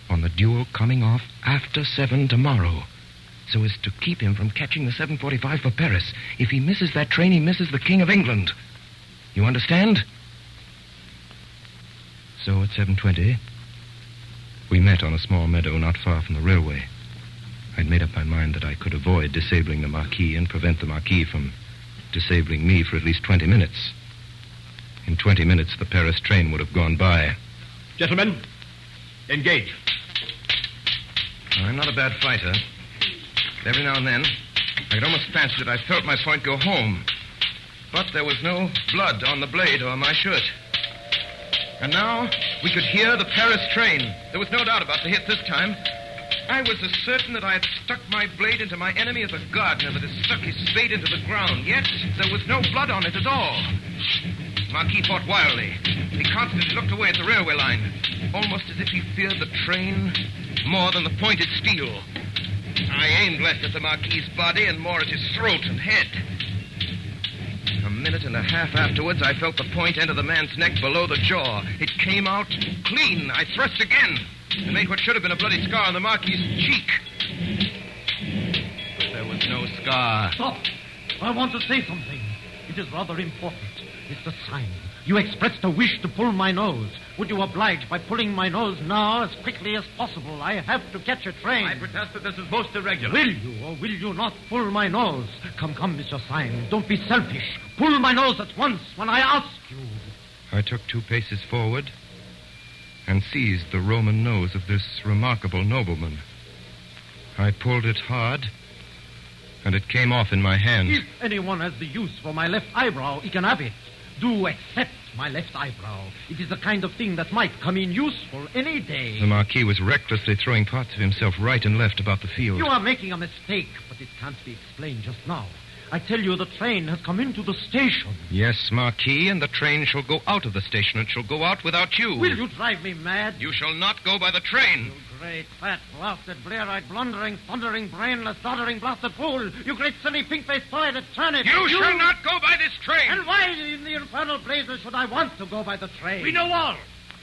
Speaker 1: on the duel coming off after 7 tomorrow, so as to keep him from catching the 7:45 for Paris. If he misses that train, he misses the King of England. You understand? So at 7:20, we met on a small meadow not far from the railway. I'd made up my mind that I could avoid disabling the Marquis and prevent the Marquis from disabling me for at least 20 minutes. In 20 minutes, the Paris train would have gone by.
Speaker 12: Gentlemen, engage.
Speaker 1: I'm not a bad fighter. Every now and then, I could almost fancy that I felt my point go home. But there was no blood on the blade or my shirt. And now we could hear the Paris train. There was no doubt about the hit this time. I was as certain that I had stuck my blade into my enemy as a gardener that has stuck his spade into the ground. Yet there was no blood on it at all. Marquis fought wildly. He constantly looked away at the railway line, almost as if he feared the train more than the pointed steel. I aimed less at the Marquis's body and more at his throat and head. A minute and a half afterwards, I felt the point enter the man's neck below the jaw. It came out clean. I thrust again and made what should have been a bloody scar on the Marquis's cheek. But there was no scar.
Speaker 10: Stop! I want to say something. It is rather important. Mr. Syme, you expressed a wish to pull my nose. Would you oblige by pulling my nose now as quickly as possible? I have to catch a train.
Speaker 14: I protest that this is most irregular.
Speaker 10: Will you or will you not pull my nose? Come, Mr. Syme. Don't be selfish. Pull my nose at once when I ask you.
Speaker 1: I took 2 paces forward and seized the Roman nose of this remarkable nobleman. I pulled it hard, and it came off in my hand.
Speaker 10: If anyone has the use for my left eyebrow, he can have it. Do accept my left eyebrow. It is the kind of thing that might come in useful any day.
Speaker 1: The Marquis was recklessly throwing parts of himself right and left about the field.
Speaker 10: You are making a mistake, but it can't be explained just now. I tell you, the train has come into the station.
Speaker 1: Yes, Marquis, and the train shall go out of the station. It shall go out without you.
Speaker 10: Will you drive me mad?
Speaker 1: You shall not go by the train.
Speaker 10: You great, fat, blasted, blear-eyed, blundering, thundering, brainless, doddering, blasted fool. You great, silly, pink-faced toy-headed turnip.
Speaker 1: You shall not go by this train.
Speaker 10: And why in the infernal blazes should I want to go by the train?
Speaker 14: We know all.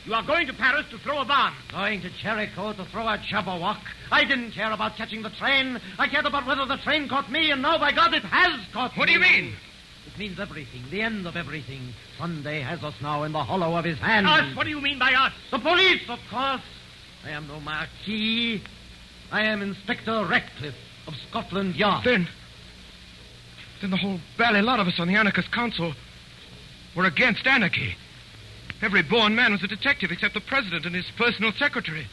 Speaker 14: You are going to Paris to throw a bomb.
Speaker 10: Going to Jericho to throw a Jabberwock. I didn't care about catching the train. I cared about whether the train caught me, and now, by God, it has caught me.
Speaker 1: What do you mean?
Speaker 10: It means everything, the end of everything. Sunday has us now in the hollow of his hand.
Speaker 14: Us? What do you mean by us?
Speaker 10: The police, of course. I am no Marquis. I am Inspector Ratcliffe of Scotland Yard.
Speaker 1: Then the whole bally lot of us on the Anarchist Council were against anarchy. Every born man was a detective except the president and his personal secretary.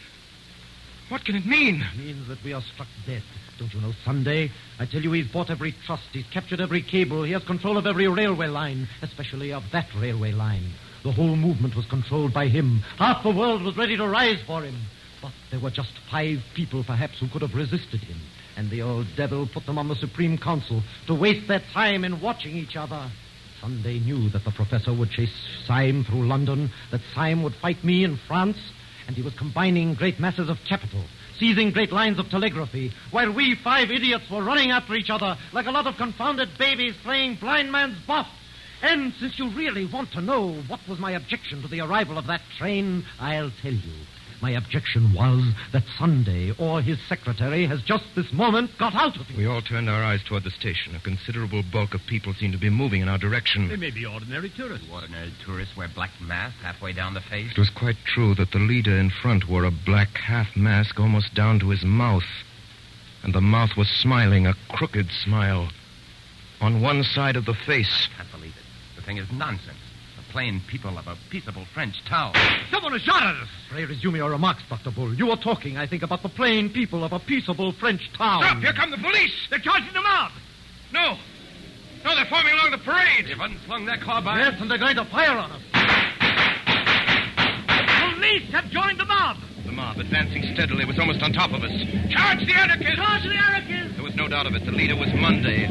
Speaker 1: What can it mean?
Speaker 10: It means that we are struck dead. Don't you know Sunday? I tell you, he's bought every trust. He's captured every cable. He has control of every railway line, especially of that railway line. The whole movement was controlled by him. Half the world was ready to rise for him. But there were just 5 people, perhaps, who could have resisted him. And the old devil put them on the Supreme Council to waste their time in watching each other. Sunday knew that the professor would chase Syme through London, that Syme would fight me in France, and he was combining great masses of capital, seizing great lines of telegraphy, while we 5 idiots were running after each other like a lot of confounded babies playing blind man's buff. And since you really want to know what was my objection to the arrival of that train, I'll tell you. My objection was that Sunday or his secretary has just this moment got out of it.
Speaker 1: We all turned our eyes toward the station. A considerable bulk of people seemed to be moving in our direction.
Speaker 14: They may be ordinary tourists.
Speaker 15: Ordinary tourists wear black masks halfway down the face.
Speaker 1: It was quite true that the leader in front wore a black half mask almost down to his mouth. And the mouth was smiling, a crooked smile, on one side of the face.
Speaker 15: I can't believe it. The thing is nonsense. The plain people of a peaceable French town.
Speaker 10: Someone has shot at us. Pray resume your remarks, Dr. Bull. You were talking, I think, about the plain people of a peaceable French town.
Speaker 1: Stop! Here come the police!
Speaker 14: They're charging the mob.
Speaker 1: No, they're forming along the parade.
Speaker 15: They've unslung their carbines.
Speaker 10: Yes, and they're going to fire on us.
Speaker 14: The police have joined the mob.
Speaker 1: The mob, advancing steadily, was almost on top of us. Charge the anarchists!
Speaker 14: Charge the anarchists!
Speaker 1: There was no doubt of it. The leader was Monday,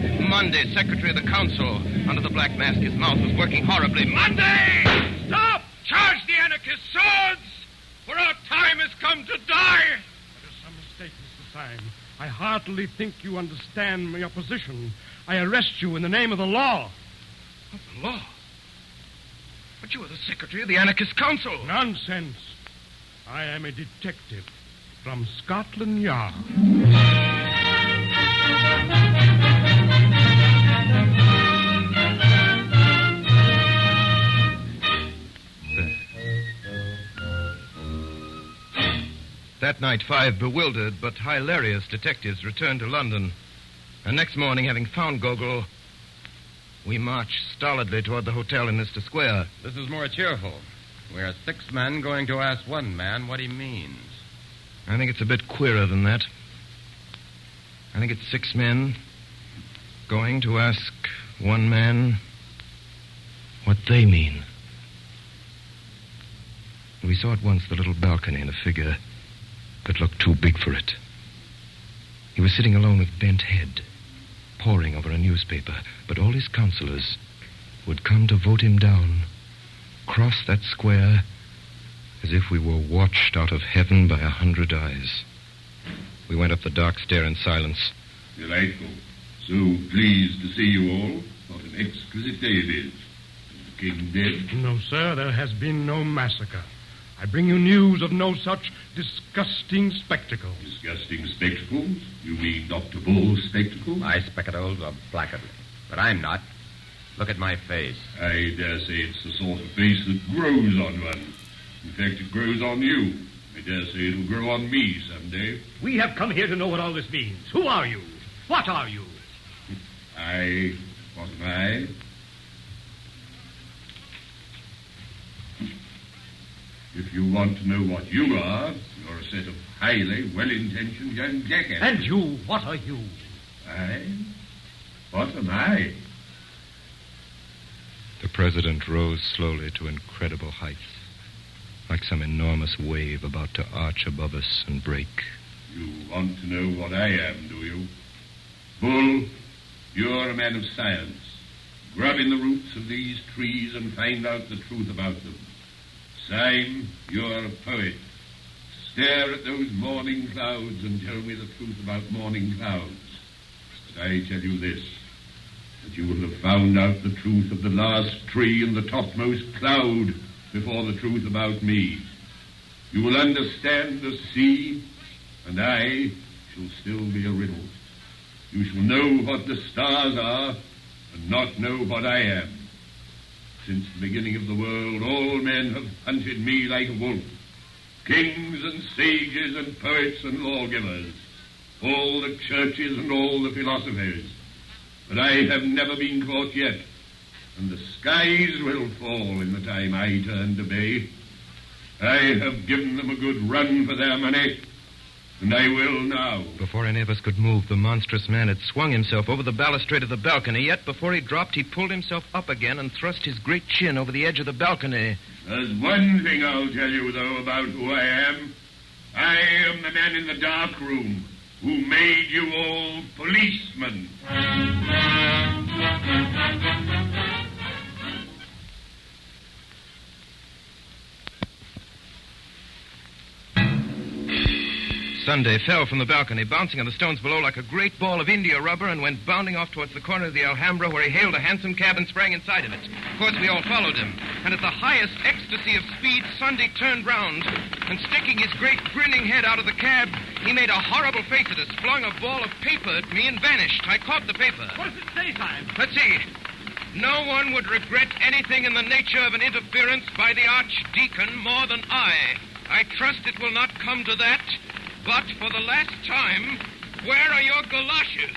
Speaker 1: secretary of the council. Under the black mask, his mouth was working horribly. Monday!
Speaker 14: Stop!
Speaker 1: Charge the anarchists! Swords! For our time has come to die!
Speaker 9: That is some mistake, Mr. Syme. I heartily think you understand my position. I arrest you in the name of the law.
Speaker 1: Of the law? But you are the secretary of the Anarchist Council.
Speaker 9: Nonsense. I am a detective from Scotland Yard.
Speaker 1: That night, 5 bewildered but hilarious detectives returned to London. And next morning, having found Gogol, we marched stolidly toward the hotel in Leicester Square.
Speaker 15: This is more cheerful. We're 6 men going to ask one man what he means.
Speaker 1: I think it's a bit queerer than that. I think it's 6 men going to ask one man what they mean. We saw at once the little balcony and a figure that looked too big for it. He was sitting alone with bent head, poring over a newspaper, but all his counselors would come to vote him down, cross that square as if we were watched out of heaven by 100 eyes. We went up the dark stair in silence.
Speaker 8: Delightful. So pleased to see you all. What an exquisite day it is. Is the king dead?
Speaker 9: No, sir, there has been no massacre. I bring you news of no such disgusting spectacle.
Speaker 8: Disgusting spectacles? You mean Dr. Bull's spectacles?
Speaker 15: My spectacles are blackguardly, but I'm not. Look at my face.
Speaker 8: I dare say it's the sort of face that grows on one. In fact, it grows on you. I dare say it'll grow on me someday.
Speaker 14: We have come here to know what all this means. Who are you? What are you?
Speaker 8: What am I? If you want to know what you are, you're a set of highly well-intentioned young jackasses.
Speaker 14: And you, what are you?
Speaker 8: What am I?
Speaker 1: The president rose slowly to incredible heights, like some enormous wave about to arch above us and break.
Speaker 8: You want to know what I am, do you? Bull, you're a man of science. Grub in the roots of these trees and find out the truth about them. Syme, you're a poet. Stare at those morning clouds and tell me the truth about morning clouds. But I tell you this, that you will have found out the truth of the last tree and the topmost cloud before the truth about me. You will understand the sea, and I shall still be a riddle. You shall know what the stars are, and not know what I am. Since the beginning of the world, all men have hunted me like a wolf. Kings and sages and poets and lawgivers, all the churches and all the philosophers. But I have never been caught yet, and the skies will fall in the time I turn to bay. I have given them a good run for their money, and I will now.
Speaker 1: Before any of us could move, the monstrous man had swung himself over the balustrade of the balcony, yet before he dropped, he pulled himself up again and thrust his great chin over the edge of the balcony.
Speaker 8: There's one thing I'll tell you, though, about who I am. I am the man in the dark room who made you all policemen.
Speaker 1: Sunday fell from the balcony, bouncing on the stones below like a great ball of India rubber, and went bounding off towards the corner of the Alhambra, where he hailed a hansom cab and sprang inside of it. Of course, we all followed him. And at the highest ecstasy of speed, Sunday turned round, and sticking his great grinning head out of the cab, he made a horrible face at us, flung a ball of paper at me, and vanished. I caught the paper.
Speaker 14: What does it say, Syme?
Speaker 1: Let's see. No one would regret anything in the nature of an interference by the Archdeacon more than I. I trust it will not come to that. But for the last time, where are your galoshes?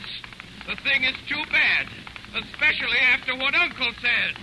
Speaker 1: The thing is too bad, especially after what Uncle said.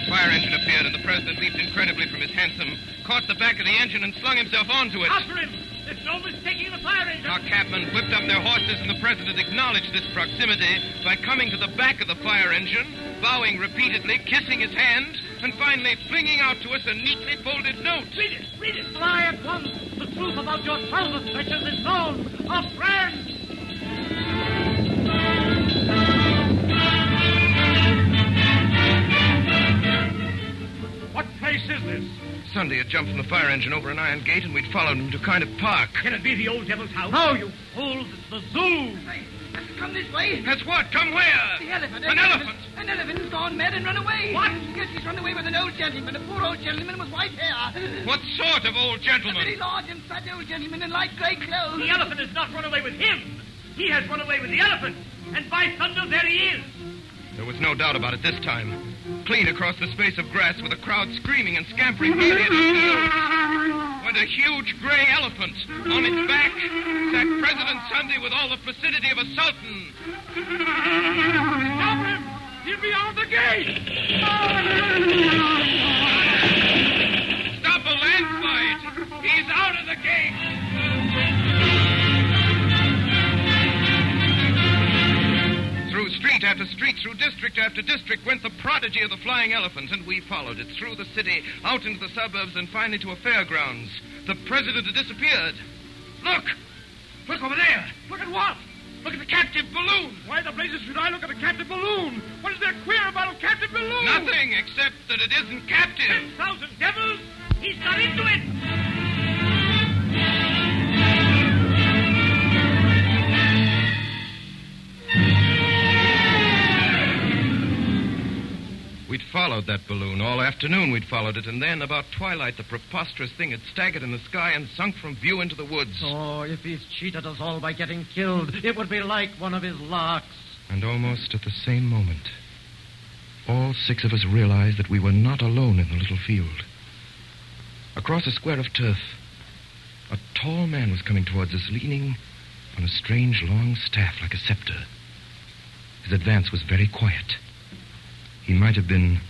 Speaker 1: Fire engine appeared, and the president leaped incredibly from his hansom, caught the back of the engine, and slung himself onto it.
Speaker 14: After him! There's no mistaking the fire engine!
Speaker 1: Our cabmen whipped up their horses, and the president acknowledged this proximity by coming to the back of the fire engine, bowing repeatedly, kissing his hand, and finally flinging out to us a neatly folded note.
Speaker 14: Read it! Read it! Fly at once! The truth about your salvage treasures is known! A friend! What place is this?
Speaker 1: Sunday had jumped from the fire engine over an iron gate, and we'd followed him to a kind of park.
Speaker 14: Can it be the old devil's house? No, you fools! It's the zoo!
Speaker 6: Come this way.
Speaker 1: That's what? Come where?
Speaker 6: The elephant.
Speaker 1: An elephant?
Speaker 6: An elephant has gone mad and run away.
Speaker 14: What?
Speaker 6: Yes, he's run away with an old gentleman, a poor old gentleman with white hair.
Speaker 1: What sort of old
Speaker 6: A
Speaker 1: gentleman?
Speaker 6: very large and fat old gentleman in light grey clothes.
Speaker 14: The elephant has not run away with him. He has run away with the elephant. And by thunder, there he is.
Speaker 1: There was no doubt about it this time. Clean across the space of grass, with a crowd screaming and scampering gaily at his heels, went a huge gray elephant. On its back sat President Sunday with all the placidity of a sultan.
Speaker 14: Stop him! He'll be on the gate!
Speaker 7: He's out of the gate! Through street after street, through district after district went the prodigy of the flying elephant, and we followed it through the city, out into the suburbs, and finally to a fairgrounds. The president had disappeared. Look! Look over there!
Speaker 9: Look at what?
Speaker 7: Look at the captive balloon!
Speaker 9: Why the blazes should I look at a captive balloon? What is there queer about a captive balloon?
Speaker 7: Nothing, except that it isn't captive.
Speaker 14: 10,000 devils! He's got into it!
Speaker 1: We'd followed that balloon. All afternoon we'd followed it, and then, about twilight, the preposterous thing had staggered in the sky and sunk from view into the woods.
Speaker 10: Oh, if he's cheated us all by getting killed, it would be like one of his larks.
Speaker 1: And almost at the same moment, all 6 of us realized that we were not alone in the little field. Across a square of turf, a tall man was coming towards us, leaning on a strange long staff like a scepter. His advance was very quiet. He might have been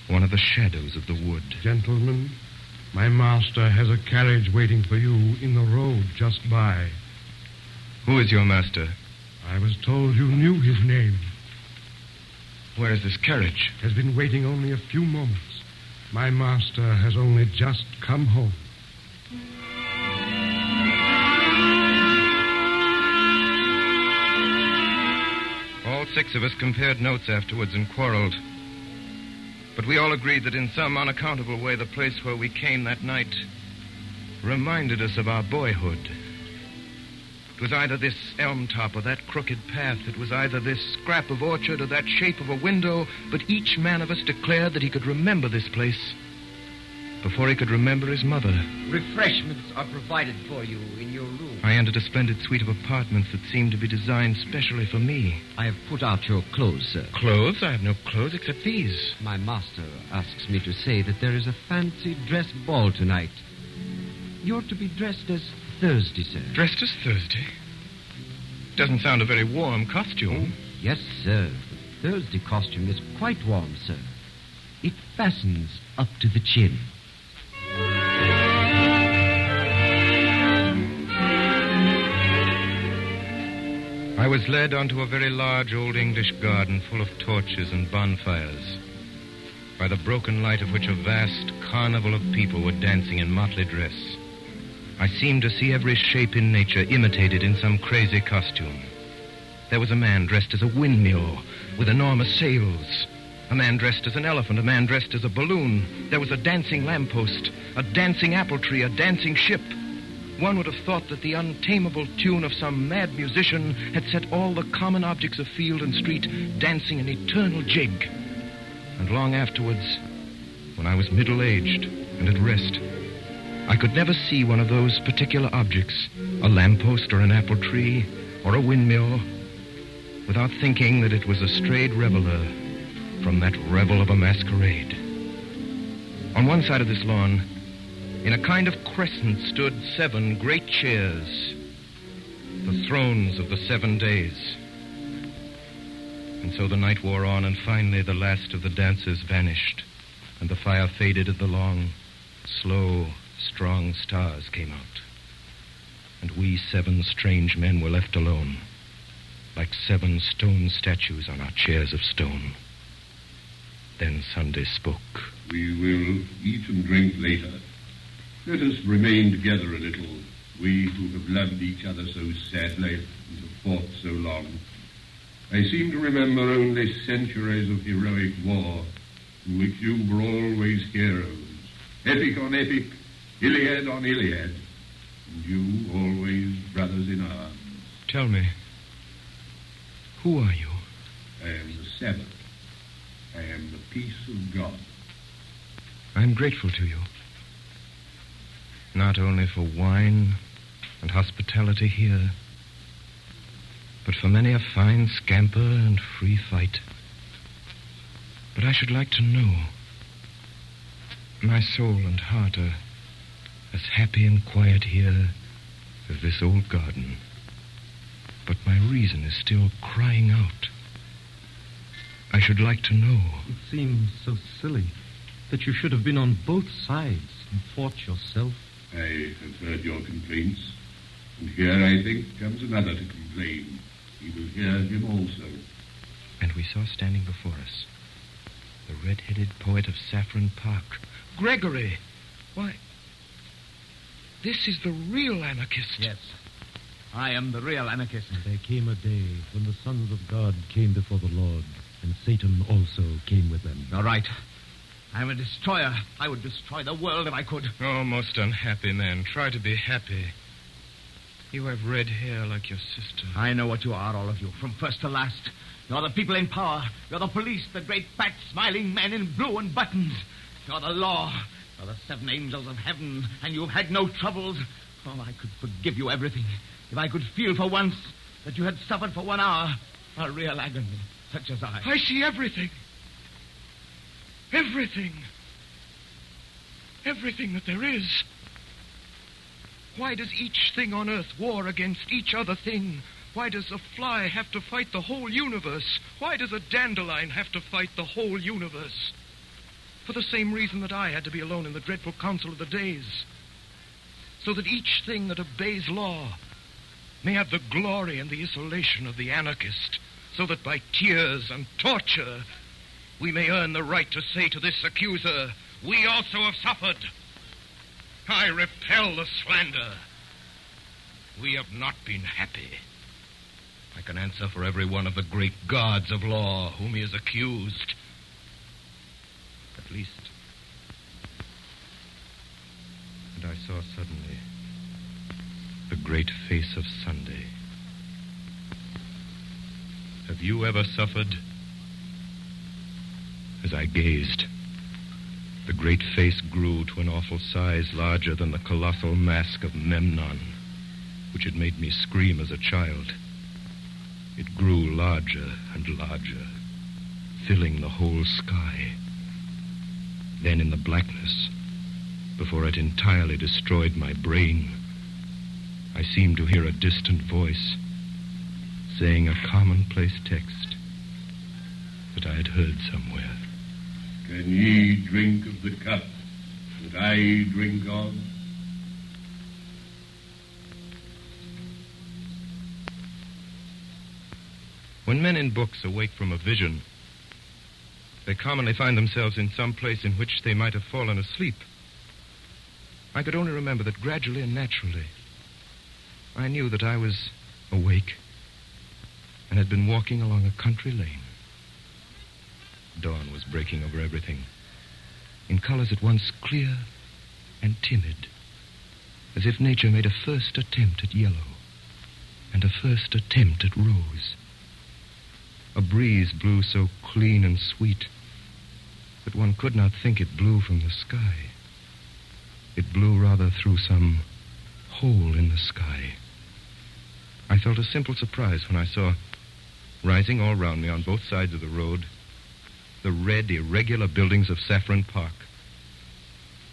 Speaker 1: one of the shadows of the wood.
Speaker 9: Gentlemen, my master has a carriage waiting for you in the road just by.
Speaker 1: Who is your master?
Speaker 9: I was told you knew his name.
Speaker 1: Where is this carriage?
Speaker 9: Has been waiting only a few moments. My master has only just come home.
Speaker 1: All 6 of us compared notes afterwards and quarreled. But we all agreed that in some unaccountable way the place where we came that night reminded us of our boyhood. It was either this elm top or that crooked path. It was either this scrap of orchard or that shape of a window. But each man of us declared that he could remember this place before he could remember his mother.
Speaker 16: Refreshments are provided for you in your room.
Speaker 1: I entered a splendid suite of apartments that seemed to be designed specially for me.
Speaker 16: I have put out your clothes, sir.
Speaker 1: Clothes? I have no clothes except these.
Speaker 16: My master asks me to say that there is a fancy dress ball tonight. You're to be dressed as Thursday, sir.
Speaker 1: Dressed as Thursday? Doesn't sound a very warm costume.
Speaker 16: Oh, yes, sir. The Thursday costume is quite warm, sir. It fastens up to the chin.
Speaker 1: I was led onto a very large old English garden full of torches and bonfires, by the broken light of which a vast carnival of people were dancing in motley dress. I seemed to see every shape in nature imitated in some crazy costume. There was a man dressed as a windmill with enormous sails, a man dressed as an elephant, a man dressed as a balloon. There was a dancing lamppost, a dancing apple tree, a dancing ship. One would have thought that the untamable tune of some mad musician had set all the common objects of field and street dancing an eternal jig. And long afterwards, when I was middle-aged and at rest, I could never see one of those particular objects, a lamppost or an apple tree or a windmill, without thinking that it was a strayed reveler from that revel of a masquerade. On one side of this lawn, in a kind of crescent, stood 7 great chairs, the thrones of the 7 days. And so the night wore on, and finally the last of the dancers vanished, and the fire faded, and the long, slow, strong stars came out. And we 7 strange men were left alone, like 7 stone statues on our chairs of stone. Then Sunday spoke.
Speaker 8: We will eat and drink later. Let us remain together a little, we who have loved each other so sadly and have fought so long. I seem to remember only centuries of heroic war, in which you were always heroes, epic on epic, Iliad on Iliad, and you always brothers in arms.
Speaker 1: Tell me, who are you?
Speaker 8: I am the Sabbath. I am the peace of God.
Speaker 1: I'm grateful to you. Not only for wine and hospitality here, but for many a fine scamper and free fight. But I should like to know. My soul and heart are as happy and quiet here as this old garden. But my reason is still crying out. I should like to know.
Speaker 10: It seems so silly that you should have been on both sides and fought yourself
Speaker 8: I have heard your complaints, and here, I think, comes another to complain. We will hear him also.
Speaker 1: And we saw standing before us the red-headed poet of Saffron Park. Gregory! Why, this is the real anarchist.
Speaker 2: Yes, I am the real anarchist.
Speaker 10: And there came a day when the sons of God came before the Lord, and Satan also came with them.
Speaker 2: You're right. I'm a destroyer. I would destroy the world if I could.
Speaker 1: Oh, most unhappy man. Try to be happy. You have red hair like your sister.
Speaker 2: I know what you are, all of you, from first to last. You're the people in power. You're the police, the great fat smiling men in blue and buttons. You're the law. You're the 7 angels of heaven, and you've had no troubles. Oh, I could forgive you everything if I could feel for once that you had suffered for 1 hour a real agony, such as I.
Speaker 1: I see everything. Everything. Everything that there is. Why does each thing on earth war against each other thing? Why does a fly have to fight the whole universe? Why does a dandelion have to fight the whole universe? For the same reason that I had to be alone in the dreadful council of the days. So that each thing that obeys law may have the glory and the isolation of the anarchist. So that by tears and torture we may earn the right to say to this accuser, we also have suffered. I repel the slander. We have not been happy. I can answer for every one of the great gods of law whom he has accused. At least. And I saw suddenly the great face of Sunday. Have you ever suffered? As I gazed, the great face grew to an awful size larger than the colossal mask of Memnon, which had made me scream as a child. It grew larger and larger, filling the whole sky. Then in the blackness, before it entirely destroyed my brain, I seemed to hear a distant voice saying a commonplace text that I had heard somewhere.
Speaker 8: Can ye drink of the cup that I drink of?
Speaker 1: When men in books awake from a vision, they commonly find themselves in some place in which they might have fallen asleep. I could only remember that gradually and naturally, I knew that I was awake and had been walking along a country lane. Dawn was breaking over everything, in colors at once clear and timid, as if nature made a first attempt at yellow and a first attempt at rose. A breeze blew so clean and sweet that one could not think it blew from the sky. It blew rather through some hole in the sky. I felt a simple surprise when I saw, rising all round me on both sides of the road, the red, irregular buildings of Saffron Park.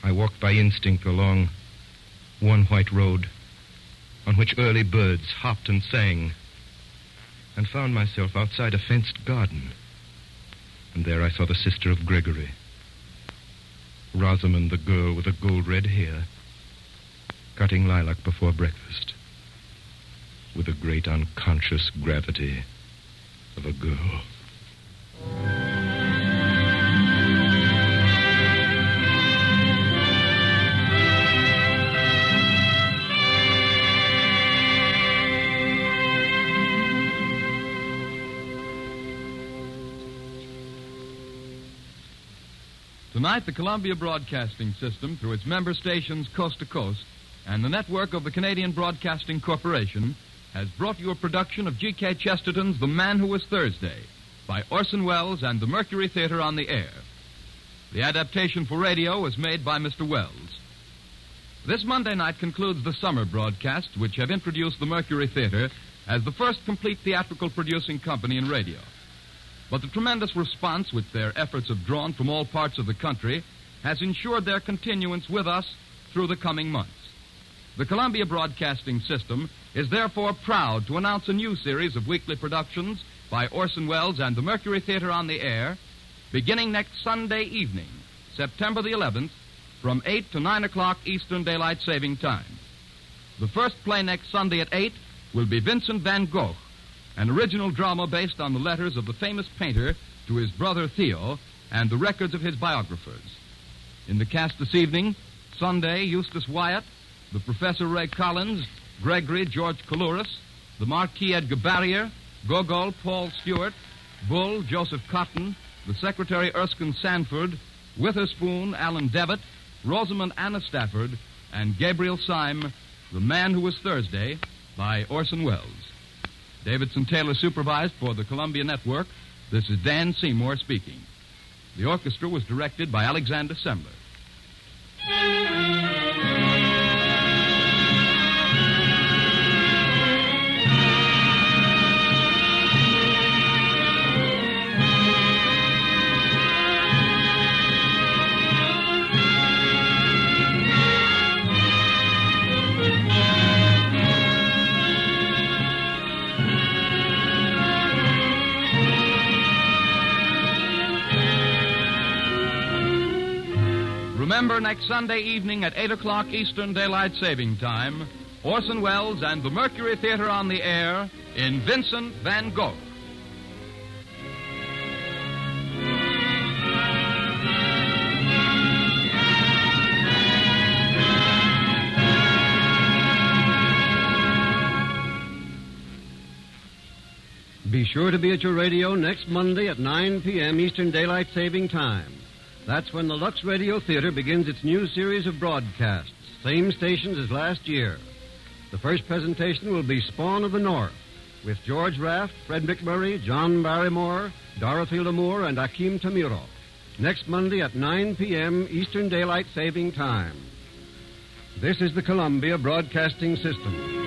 Speaker 1: I walked by instinct along one white road on which early birds hopped and sang, and found myself outside a fenced garden. And there I saw the sister of Gregory, Rosamond, the girl with the gold-red hair, cutting lilac before breakfast with the great unconscious gravity of a girl.
Speaker 13: Tonight, the Columbia Broadcasting System, through its member stations coast to coast, and the network of the Canadian Broadcasting Corporation, has brought you a production of G.K. Chesterton's The Man Who Was Thursday, by Orson Welles and the Mercury Theatre on the air. The adaptation for radio was made by Mr. Welles. This Monday night concludes the summer broadcasts, which have introduced the Mercury Theatre as the first complete theatrical producing company in radio. But the tremendous response which their efforts have drawn from all parts of the country has ensured their continuance with us through the coming months. The Columbia Broadcasting System is therefore proud to announce a new series of weekly productions by Orson Welles and the Mercury Theatre on the air, beginning next Sunday evening, September the 11th, from 8 to 9 o'clock Eastern Daylight Saving Time. The first play next Sunday at 8 will be Vincent van Gogh, an original drama based on the letters of the famous painter to his brother Theo and the records of his biographers. In the cast this evening, Sunday, Eustace Wyatt, the Professor Ray Collins, Gregory George Coulouris, the Marquis Edgar Barrier, Gogol Paul Stewart, Bull Joseph Cotton, the Secretary Erskine Sanford, Witherspoon Alan Devitt, Rosamond Anna Stafford, and Gabriel Syme, The Man Who Was Thursday, by Orson Welles. Davidson Taylor supervised for the Columbia Network. This is Dan Seymour speaking. The orchestra was directed by Alexander Semler. Remember, next Sunday evening at 8 o'clock Eastern Daylight Saving Time, Orson Welles and the Mercury Theatre on the air in Vincent van Gogh.
Speaker 17: Be sure to be at your radio next Monday at 9 p.m. Eastern Daylight Saving Time. That's when the Lux Radio Theater begins its new series of broadcasts, same stations as last year. The first presentation will be Spawn of the North, with George Raft, Fred McMurray, John Barrymore, Dorothy Lamour, and Akim Tamirov. Next Monday at 9 p.m. Eastern Daylight Saving Time. This is the Columbia Broadcasting System.